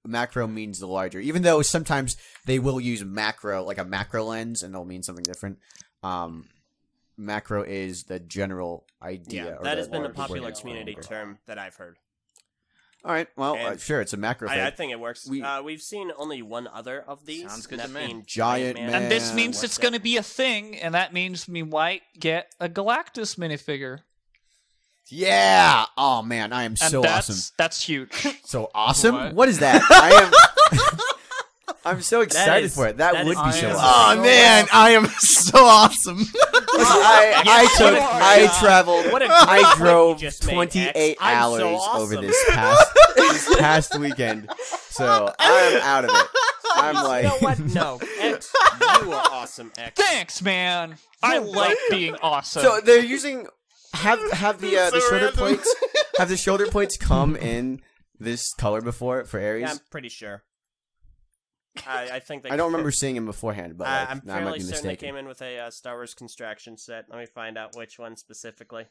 macro means the larger. Even though sometimes they will use macro, like a macro lens, and they'll mean something different. Macro is the general idea. Yeah, or that the has been a larger popular word. community term that I've heard. All right, well, And sure, it's a macro fig. I think it works. We- We've seen only one other of these. Sounds good that to me. being Giant Man. Man. And this means What's it's that? going to be a thing, and that means we might get a Galactus minifigure. Yeah. Oh man, I am And so that's awesome. that's huge. So awesome. What? What is that? I am. I'm so excited is- for it. That that would is be I so am- awesome. Oh man, I am so awesome. Listen, I traveled. What a I great drove point you just made, 28 X. I'm hours so awesome. over this past weekend. So I'm out of it. I'm like, You know what? No, X, you are awesome, X. Thanks, man. I like being awesome. so they're using have the So shoulder random. plates. Have the shoulder plates come in this color before for Ares? Yeah, I'm pretty sure. I think they. I don't remember seeing him beforehand, but like, I'm I might fairly be certain they mistaken. came in with a Star Wars construction set. Let me find out which one specifically.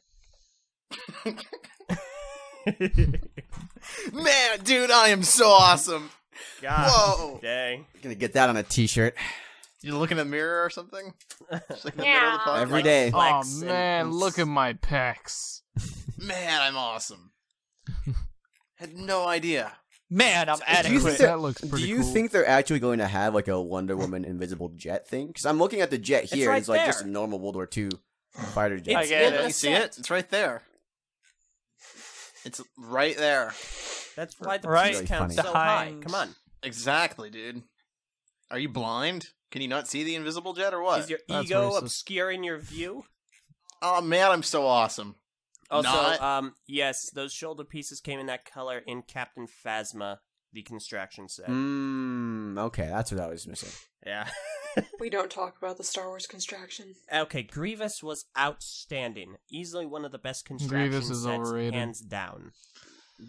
Man, dude, I am so awesome. God Whoa. dang. Gonna get that on a T-shirt You look in the mirror or something? Just like in the middle of the podcast? every day. Oh Flex and- man, and look at my pecs. Man, I'm awesome. Had no idea. man, I'm Do you think adequate. they're- That looks Do pretty you cool. think they're actually going to have like a Wonder Woman invisible jet thing? Because I'm looking at the jet here. right It's like just a there. normal World War II fighter jet. It's get in it. the You see set. it? It's right there. It's right there. That's why the Right. piece Really count's funny. so high. Behind- Come on. Exactly, dude. Are you blind? Can you not see the invisible jet or what? Is your That's ego racist. obscuring your view? Oh man, I'm so awesome. Also, Not- yes, those shoulder pieces came in that color in Captain Phasma, the construction set. Okay, that's what I was missing. Yeah. We don't talk about the Star Wars construction. Okay, Grievous was outstanding. Easily one of the best construction Grievous is sets, overrated. hands down.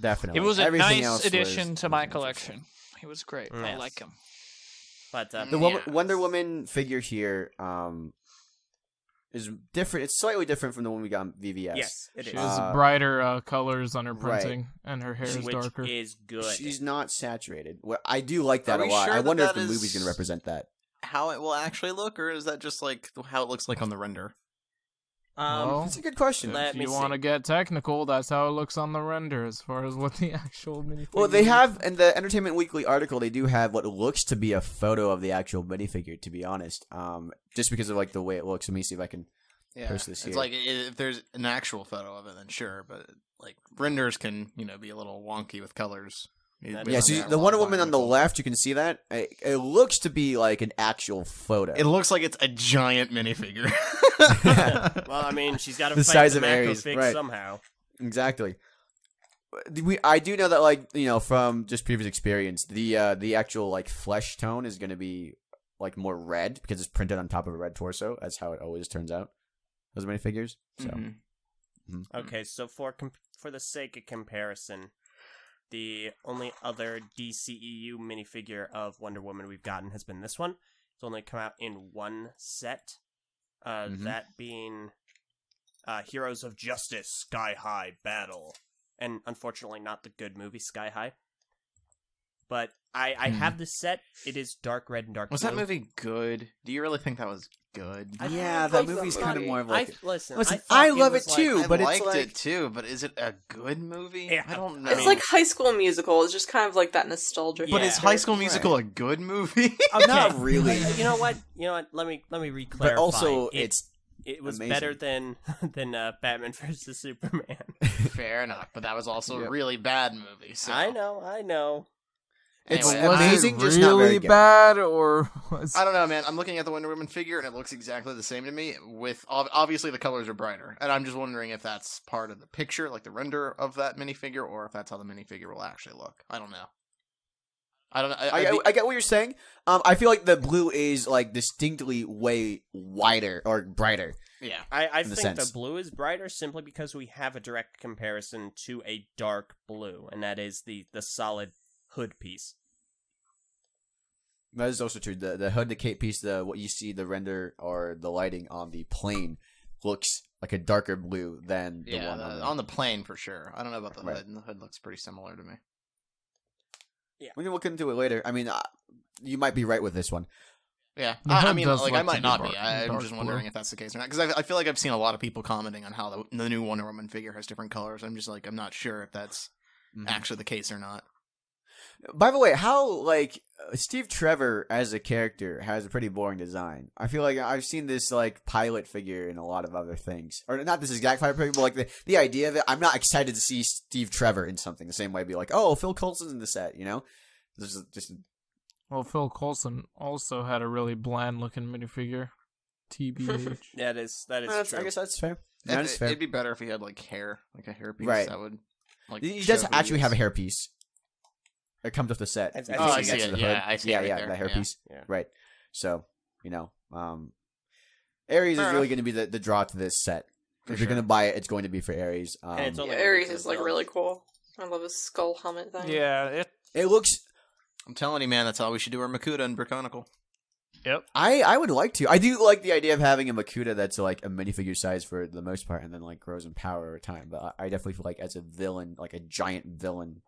Definitely. It was a Everything nice else addition was to my interesting. collection. He was great. I Yes. like him. But The Yeah. Wonder Woman figure here is different. It's slightly different from the one we got in VVS. yes, it She is. has brighter colors on her right. printing, and her hair is Which darker. is good. She's not saturated. Well, I do like that Are a we lot. sure I that wonder if that the is- movie's going to represent that. How it will actually look, or is that just like how it looks like on the render? Well, That's a good question. Let if me you want to see. get technical, that's how it looks on the render as far as what the actual minifigure Well, they is. have in the Entertainment Weekly article. They do have what looks to be a photo of the actual minifigure. To be honest, just because of like the way it looks. Let me see if I can. Yeah, Post this it's here. like if there's an actual photo of it, then sure. But like renders can, be a little wonky with colors. Yeah, Yeah, so the Wonder Woman on the left, you can see that it looks to be like an actual photo. It looks like it's a giant minifigure. Well, I mean, she's got to The fight size the of Ares, macrofix right. somehow. Exactly. I do know that, like, from just previous experience, the actual like flesh tone is going to be like more red because it's printed on top of a red torso. That's how it always turns out. Those minifigures. So Mhm. Okay, so for the sake of comparison, the only other DCEU minifigure of Wonder Woman we've gotten has been this one. It's only come out in one set. That being Heroes of Justice Sky High Battle. And unfortunately not the good movie Sky High. But I have this set. It is dark red and dark Was blue. that movie good? Do you really think that was good? yeah, I that like that movie's kind of movie. more of like. Listen, Listen, thought I love was it too, I but it's liked like- it too, but is it a good movie? Yeah, I don't know. It's like High School Musical. It's just kind of like that nostalgia. but Yeah. is High School Musical a good movie? Okay. Not really. You know what? Let me re-clarify. But also, it was amazing. better than Batman vs Superman. Fair enough, but that was also Yep. a really bad movie. So. I know. It's Anyway, was amazing, it just not very really good. bad, or was I don't know, man. I'm looking at the Wonder Woman figure, and it looks exactly the same to me. With obviously the colors are brighter, and I'm just wondering if that's part of the picture, like the render of that minifigure, or if that's how the minifigure will actually look. I don't know. I don't know. I get what you're saying. I feel like the blue is like distinctly way wider or brighter. yeah. I In a think the sense. blue is brighter simply because we have a direct comparison to a dark blue, and that is the solid hood piece. That is also true. The hood, the cape piece, what you see, the render or the lighting on the plane looks like a darker blue than the Yeah, one on the plane for sure. I don't know about the Right. hood, and the hood looks pretty similar to me. We can look into it later. I mean, you might be right with this one. Yeah, The I hood mean, does like look I to might be not be. dark- I'm dark just wondering blue. if that's the case or not, because I feel like I've seen a lot of people commenting on how the new Wonder Woman figure has different colors. I'm just like, I'm not sure if that's actually the case or not. By the way, how like Steve Trevor as a character has a pretty boring design. I feel like I've seen this like pilot figure in a lot of other things, or not this exact pilot figure, but like the idea of it. I'm not excited to see Steve Trevor in something the same way. I'd be like, oh, Phil Coulson's in the set, This is just well, Phil Coulson also had a really bland looking minifigure. TBH. That is true. I guess that's fair. That is fair. It'd be better if he had like hair, like a hairpiece. Right. That would like. He show does who actually is. have a hairpiece. It comes with the set. I In see case Oh, you I get see to it. the Yeah, hood. I see Yeah, it right yeah, there. the Yeah. hairpiece. Yeah. Right. So, Ares Fair is really enough. going to be the draw to this set. For if you're sure. going to buy it, it's going to be for Ares. And it's only Ares because is like of- really cool. I love his skull helmet thing. Yeah, It looks. I'm telling you, man, that's all we should do. Our Makuta and Brickonicle. I would like to. I do like the idea of having a Makuta that's like a minifigure size for the most part, and then like grows in power over time. But I definitely feel like as a villain, like a giant villain,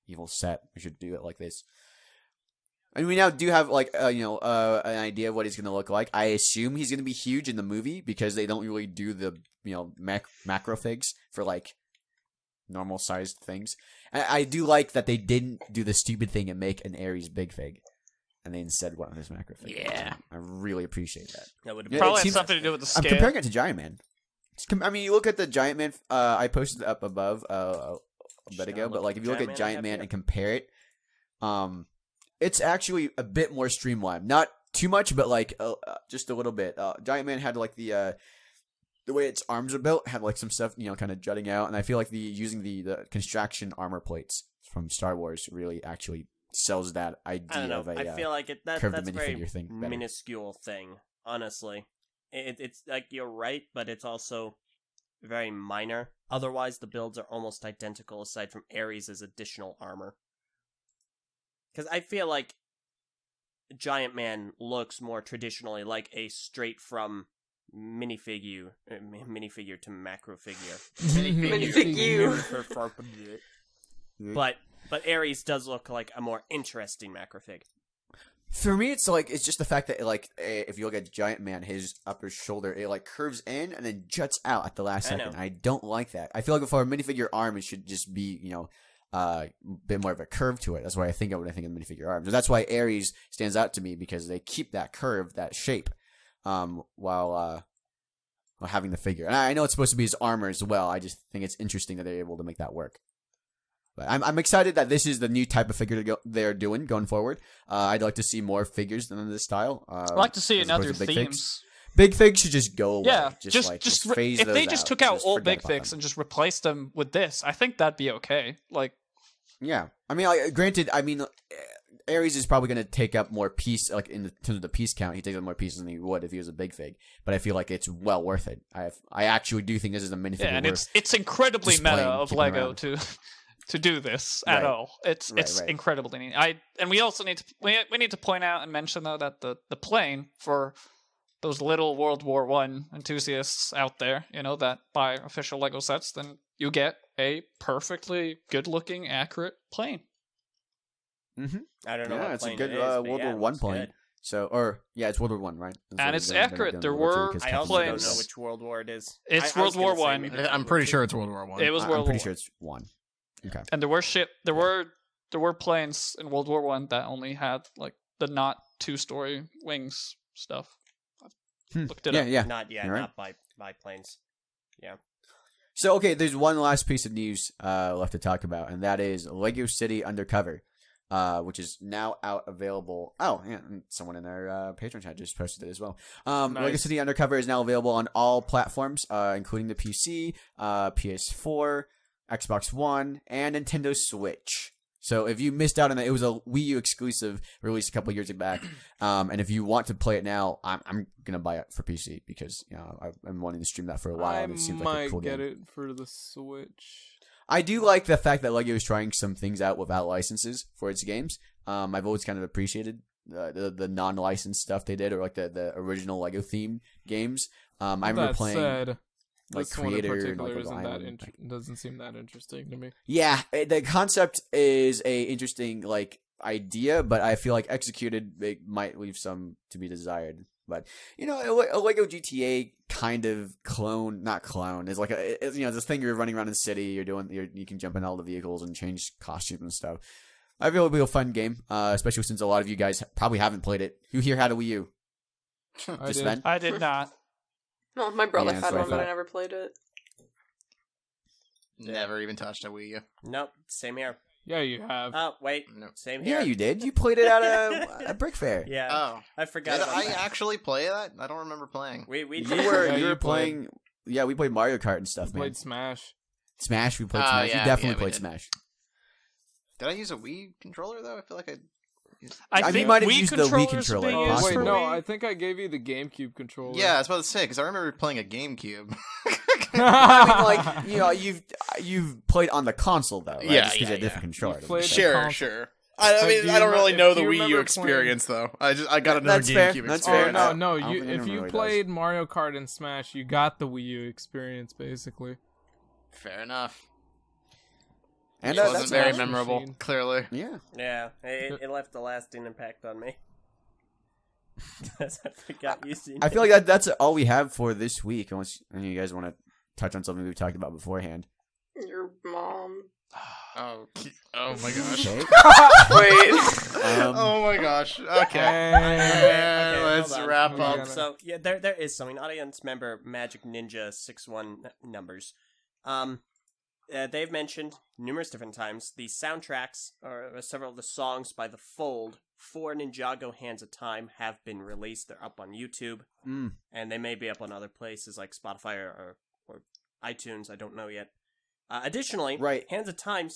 evil set, we should do it like this. And we now do have like an idea of what he's going to look like. I assume he's going to be huge in the movie because they don't really do the macro figs for like normal sized things. And I do like that they didn't do the stupid thing and make an Ares big fig. And they instead went on this macro figure. Yeah. I really appreciate that. That would have Yeah, been probably it has seems- something to do with the I'm scale. comparing it to Giant Man. You look at the Giant Man. I posted it up above a bit ago, but like if you look at Giant Man and compare it, it's actually a bit more streamlined. Not too much, but like just a little bit. Giant Man had like the way its arms are built had like some stuff, kind of jutting out, and I feel like using the construction armor plates from Star Wars really actually sells that idea I don't know. of a I feel like that's curved a very minifigure thing better. minuscule thing. Honestly, it's like you're right, but it's also very minor. Otherwise, the builds are almost identical, aside from Ares' additional armor. Because I feel like Giant Man looks more traditionally like a straight from minifigure to macro figure. Minifigure. But Ares does look like a more interesting macro fig. For me, it's just the fact that like if you look at Giant Man, his upper shoulder it like curves in and then juts out at the last second. I don't like that. I feel like for a minifigure arm, it should just be a bit more of a curve to it. That's why I think of when I think of minifigure arms. And that's why Ares stands out to me because they keep that curve, that shape, while having the figure. And I know it's supposed to be his armor as well. I just think it's interesting that they're able to make that work. But I'm excited that this is the new type of figure they're doing going forward. I'd like to see more figures in this style. I'd like to see another big themes. Figs. Big figs should just go away. Yeah, just phase if those they just out. took out Just old forget big about figs them. and just replaced them with this, I think that'd be okay. Like, Yeah, I mean, granted, Ares is probably going to take up more piece, like in terms of the piece count. He takes up more pieces than he would if he was a big fig. But I feel like it's well worth it. I actually do think this is a minifigure. yeah, and it's incredibly meta of Lego to do this at all. It's incredibly neat. And we also need to point out and mention though that the plane for those little World War I enthusiasts out there, that buy official Lego sets, then you get a perfectly good-looking, accurate plane. Mm-hmm. I don't know. Yeah, what it's a plane good it is, World but War I it's plane. good. So, it's World War I, right? And it's accurate. There were I also planes. don't know which World War it is. It's I was World War gonna say One. maybe I'm World pretty War sure it's World War One. It was I'm World pretty War. sure it's one. Okay. And there were planes in World War One that only had like the not 2-story wings stuff. Looked it up. Yeah. Not yet. You're Not by planes. Yeah. So, okay, there's one last piece of news left to talk about, and that is Lego City Undercover, which is now out available. Oh, yeah, and someone in our Patreon chat just posted it as well. Nice. Lego City Undercover is now available on all platforms, including the PC, PS4, Xbox One, and Nintendo Switch. So if you missed out on it, it was a Wii U exclusive released a couple years back. And if you want to play it now, I'm gonna buy it for PC because I've been wanting to stream that for a while. I And it seems like a might cool get game. it for the Switch. I do like the fact that Lego is trying some things out without licenses for its games. I've always kind of appreciated the non-licensed stuff they did, or like the original Lego theme games. I remember playing. Said, like this one in Creator, particular like, isn't Island. doesn't seem that interesting to me. Yeah, the concept is a interesting idea, but I feel like executed it might leave some to be desired. But a Lego GTA kind of not clone. It's like this thing you're running around in the city. You can jump in all the vehicles and change costumes and stuff. I feel it'll be a fun game, especially since a lot of you guys probably haven't played it. Who here had a Wii U? Just Ben? I did not. No, my brother Yeah, had that's what I one, but I thought. never played it. Never even touched a Wii U. Nope. Same here. Yeah, you have. Oh wait. No. Same here. Yeah, you did. You played it at a Brick Fair. Yeah. Oh, I forgot did about I that. actually play that? I don't remember playing. We You did. were Yeah, you you were played. playing. Yeah, we played Mario Kart and stuff, man. Played Smash. Smash. We played Oh, Smash. yeah, you definitely yeah, we played did. Smash. Did I use a Wii controller though? I feel like I mean, think you might have Wii used the Wii controllers controller, being Oh, used possibly. wait, for no, Wii. I think I gave you the GameCube controller. Yeah, I was about to say because I remember playing a GameCube. I mean, you've played on the console though, right? Yeah, Just 'cause yeah, you had a different controller. You've played doesn't matter. Sure. But I mean, do I you don't really remem- know if the you Wii U remember experience though. I got another That's fair. GameCube That's Oh, fair. experience. no, I no. don't think If anyone you really played Mario Kart and Smash, you got the Wii U experience, basically. Fair enough. And It wasn't that's very awesome. memorable. Machine. Clearly. Yeah. Yeah. It left a lasting impact on me. Because I forgot using. I feel like that's all we have for this week. Unless any of you guys want to touch on something we talked about beforehand. Your mom. Oh my gosh. Okay. Wait. Oh my gosh. Okay. Hey. Let's hold on. wrap We up. gotta- So yeah, there is something. Audience member Magic Ninja 61 numbers. they've mentioned numerous different times the soundtracks or several of the songs by The Fold for Ninjago Hands of Time have been released. They're up on YouTube, and they may be up on other places like Spotify or iTunes. I don't know yet. Additionally, Hands of Time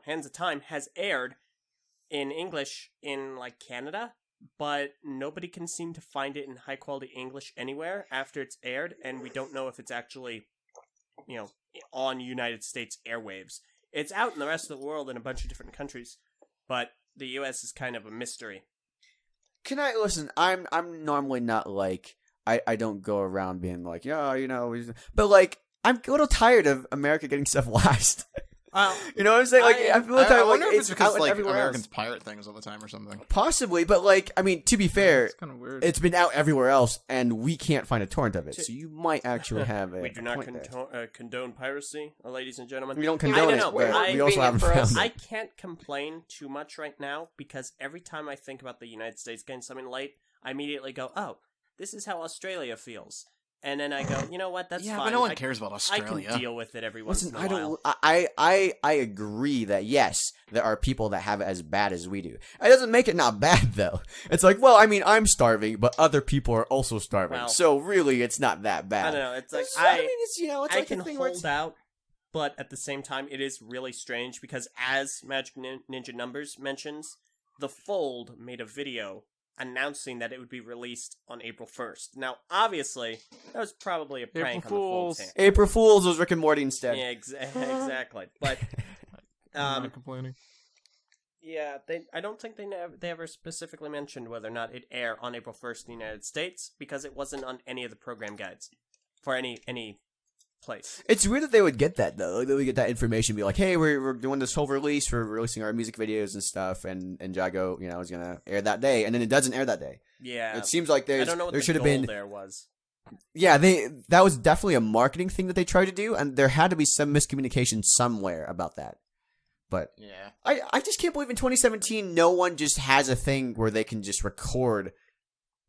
Hands of Time has aired in English in like Canada, but nobody can seem to find it in high quality English anywhere after it's aired, and we don't know if it's actually, on United States airwaves. It's out in the rest of the world in a bunch of different countries, but the US is kind of a mystery. Can I listen? I'm normally not like I don't go around being like, but like I'm a little tired of America getting stuff last. You know what I'm saying? Like I feel tired. I wonder if it's because like everywhere Americans else. pirate things all the time or something. Possibly, but like I mean, to be fair, It's kind of weird. it's been out everywhere else, and we can't find a torrent of it. So you might actually have it. We do not condone piracy, ladies and gentlemen. We don't condone know. it, but I- we also haven't for us. found I it. can't complain too much right now because every time I think about the United States getting something late, I immediately go, "Oh, this is how Australia feels," and then I go, "You know what? That's Yeah, fine. but no one I- cares about I Australia. can deal with it every once Listen, in a while." I agree that yes, there are people that have it as bad as we do. It doesn't make it not bad though. It's like, well, I mean, I'm starving, but other people are also starving, Well, so really, it's not that bad. I don't know. It's like I mean, it's it's I like can a thing where hold out, but at the same time, it is really strange because as Magic Ninja Numbers mentions, The Fold made a video announcing that it would be released on April 1st. Now, obviously, that was probably a prank April on The Fold's Fools. hand. April Fools was Rick and Morty instead. Yeah, exactly. But I'm not complaining. yeah, I don't think they ever specifically mentioned whether or not it aired on April 1st in the United States because it wasn't on any of the program guides for any place. It's weird that they would get that though. Like, they would get that information, be like, "Hey, we're doing this whole release. We're releasing our music videos and stuff, and Jago, is gonna air that day, and then it doesn't air that day. Yeah, It seems like I don't know what there the should have goal been. there was. Yeah, that was definitely a marketing thing that they tried to do, and there had to be some miscommunication somewhere about that. But Yeah. I just can't believe in 2017 no one just has a thing where they can just record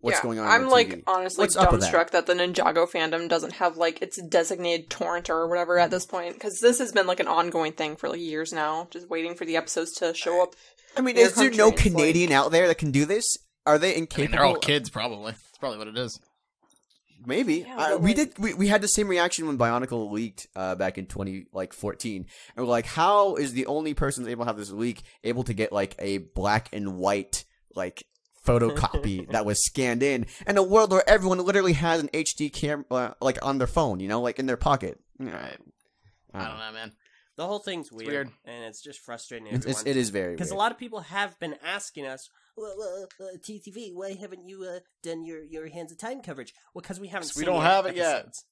what's going on. I'm on like TV. honestly What's up with that? dumbstruck that the Ninjago fandom doesn't have like its designated torrent or whatever at this point, because this has been like an ongoing thing for like years now, just waiting for the episodes to show up. I mean, Their is there no country is, Canadian out there that can do this? Are they I mean, incapable? they're all kids, probably. That's probably what it is. Maybe. Yeah, but, We like- did. We had the same reaction when BIONICLE leaked back in 2014, and we're like, how is the only person that's able to have this leak able to get like a black and white like photocopy that was scanned in a world where everyone literally has an HD camera like on their phone, like in their pocket. Right. I don't know, man. The whole thing's weird, weird. and it's just frustrating. It is very because a weird. lot of people have been asking us, TTV, why haven't you done your Hands of Time coverage? Well, because we haven't. We seen don't your have it yet. episodes.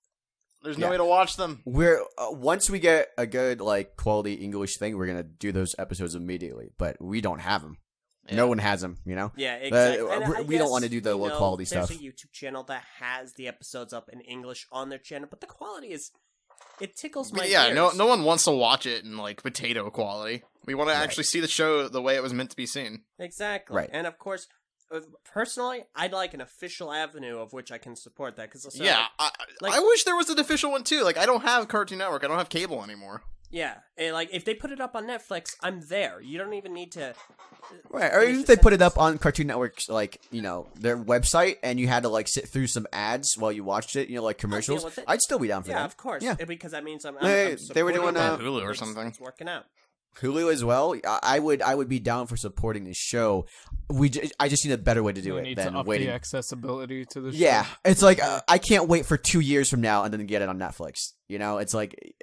There's no Yeah. way to watch them. We're once we get a good like quality English thing, we're gonna do those episodes immediately. But we don't have them. Yeah. No one has them. Yeah, exactly. And I we don't guess, want to do the low quality stuff. There's a YouTube channel that has the episodes up in English on their channel, but the quality is. It tickles my Yeah, ears. no one wants to watch it in like potato quality. We want to actually see the show the way it was meant to be seen. Exactly. Right. And of course, personally, I'd like an official avenue of which I can support that. Cause, Yeah, like- I wish there was an official one too. Like, I don't have Cartoon Network. I don't have cable anymore. Yeah. And, like, if they put it up on Netflix, I'm there. You don't even need to... Right, or even if they put it up on Cartoon Network's, like, their website, and you had to, like, sit through some ads while you watched it, like, commercials, with it. I'd still be down for Yeah, that. of course. Yeah. Because that means I'm They were supporting doing, it. Hulu or It's- something. It's working out. Hulu as well. I would be down for supporting this show. I just need a better way to do We it need than to up waiting. the accessibility to the show. Yeah, it's like, I can't wait for 2 years from now and then get it on Netflix. It's like...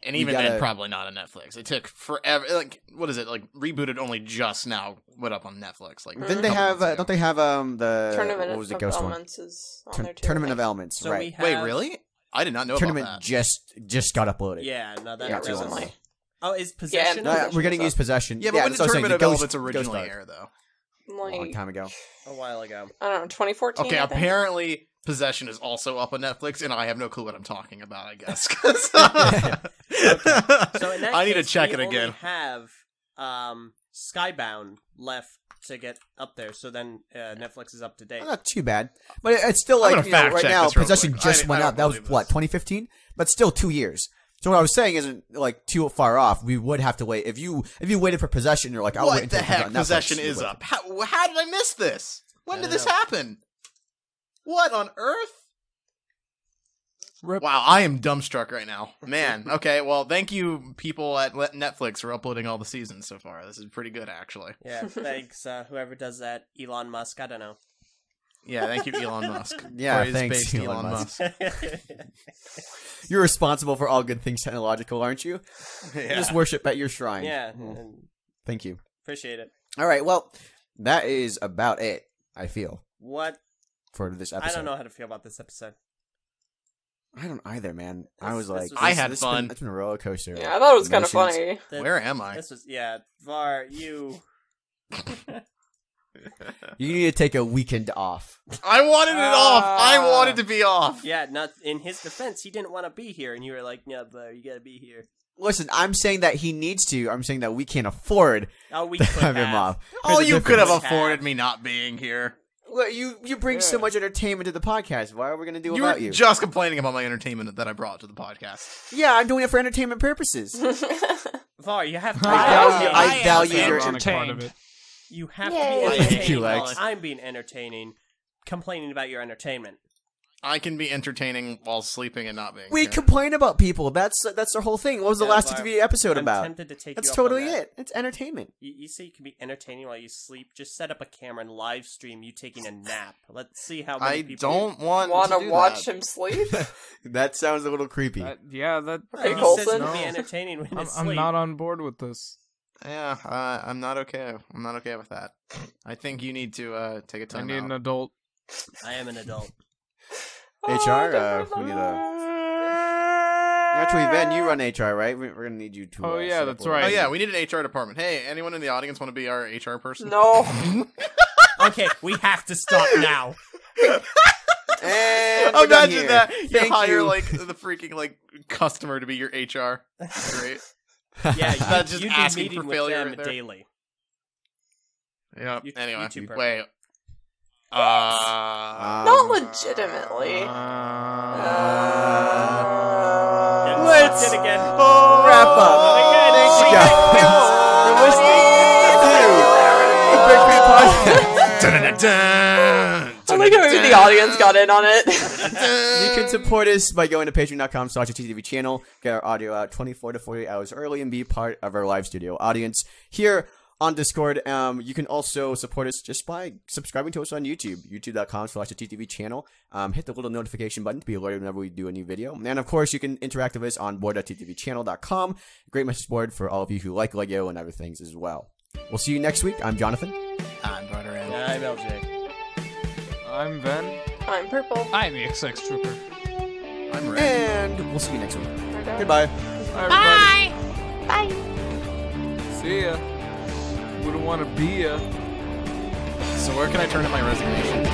And You even gotta- then, probably not on Netflix. It took forever. Like, what is it? Like, rebooted only just now. Went up on Netflix. Like, Didn't they have? Don't they have the Tournament what was the of ghost one? Elements is on there too. Tournament I of think. Elements, So right? we have... Wait, really? I did not know Tournament about that. just got uploaded. Yeah, no, that, Yeah, that was... recently. Oh, is Possession? Yeah, We're getting used possession. Yeah, but when that's did what I'm saying, Tournament of the Elements Ghost originally Arc. air, though? A long Like, time ago. A while ago. I don't know, 2014. Okay, I think. apparently Possession is also up on Netflix, and I have no clue what I'm talking about, I guess. So in that I need to case, check we it again. only have Skybound left to get up there, so then Netflix is up to date. Not too bad, but it's still I'm like gonna fact right check now. this real Possession quick. just I went don't out. That was believe what this. 2015, but still 2 years. So what I was saying isn't like too far off. We would have to wait. If you waited for Possession, you're like, I'll wait What until the it comes heck? out on Netflix. Possession You is wait. up. How did I miss this? When did this happen? What on earth? Rip. Wow, I am dumbstruck right now. Man, okay, well, thank you, people at Netflix, for uploading all the seasons so far. This is pretty good, actually. Yeah, thanks, whoever does that. Elon Musk, I don't know. Yeah, thank you, Elon Musk. Yeah, Praise-based thanks, Elon Musk. You're responsible for all good things technological, aren't you? Yeah. You just worship at your shrine. Yeah, Thank you. appreciate it. All right, well, that is about it, I feel, What? for this episode. I don't know how to feel about this episode. I don't either, man. I was like, was- I had this fun. It's been a roller coaster. Yeah, I thought it was kind of Emotions. funny. Where am I? This was, yeah, Var, you... You need to take a weekend off. I wanted it off! I wanted to be off! Yeah, not in his defense, he didn't want to be here, and you were like, "Yeah, Var, you gotta be here." Listen, I'm saying that he needs to. I'm saying that we can't afford Oh, we to could have him have. off. Oh, There's a you could have difference. afforded me not being here. Look, you bring so Yeah. much entertainment to the podcast. What are we gonna do You were about you? just complaining about my entertainment that I brought to the podcast. Yeah, I'm doing it for entertainment purposes. Var, you have to. I value am your entertained. part of it. You have Yay. to be Thank entertaining. you, while Lex. I'm being entertaining, complaining about your entertainment. I can be entertaining while sleeping and not being We here. complain about people. That's the whole thing. What was the Yeah, last Var, TV episode I'm about? tempted to take That's you up on totally that. it. It's entertainment. You say you can be entertaining while you sleep. Just set up a camera and live stream you taking a nap. Let's see how many I people. don't want Want to to do watch that. him sleep? That sounds a little creepy. Yeah, that. Hey, He Colson. says to No. be entertaining when I'm, it's I'm sleep. not on board with this. Yeah, I'm not okay. I'm not okay with that. I think you need to take a I time need out. an adult. I am an adult. HR, we need Actually, Ben, you run HR, right? We're gonna need you to. Oh, yeah, set up that's a- right. Oh yeah, we need an HR department. Hey, anyone in the audience want to be our HR person? No. Okay, we have to stop now. And we're done Imagine here. that you Thank hire you. like the freaking like customer to be your HR. Great. Yeah, That's just you'd be asking meeting for with failure them right there. daily. Yeah. You- Anyway, you two wait. Not legitimately. Let's It again. wrap up. Thank you guys for listening to the Brickfeed Podcast. I like how maybe the audience got in on it. You can support us by going to patreon.com/TTV channel, get our audio out 24 to 48 hours early, and be part of our live studio audience here on Discord. You can also support us just by subscribing to us on YouTube, youtube.com/TTV channel. Hit the little notification button to be alerted whenever we do a new video. And of course, you can interact with us on board.ttvchannel.com. Great message board for all of you who like Lego and other things as well. We'll see you next week. I'm Jonathan. I'm Matoran. I'm LJ. I'm Ben. I'm Prpl. I'm the XX Trooper. I'm Red. And we'll see you next week. Goodbye. Bye, everybody. Bye. See ya. Wouldn't want to be ya. So where can I turn in my resignation?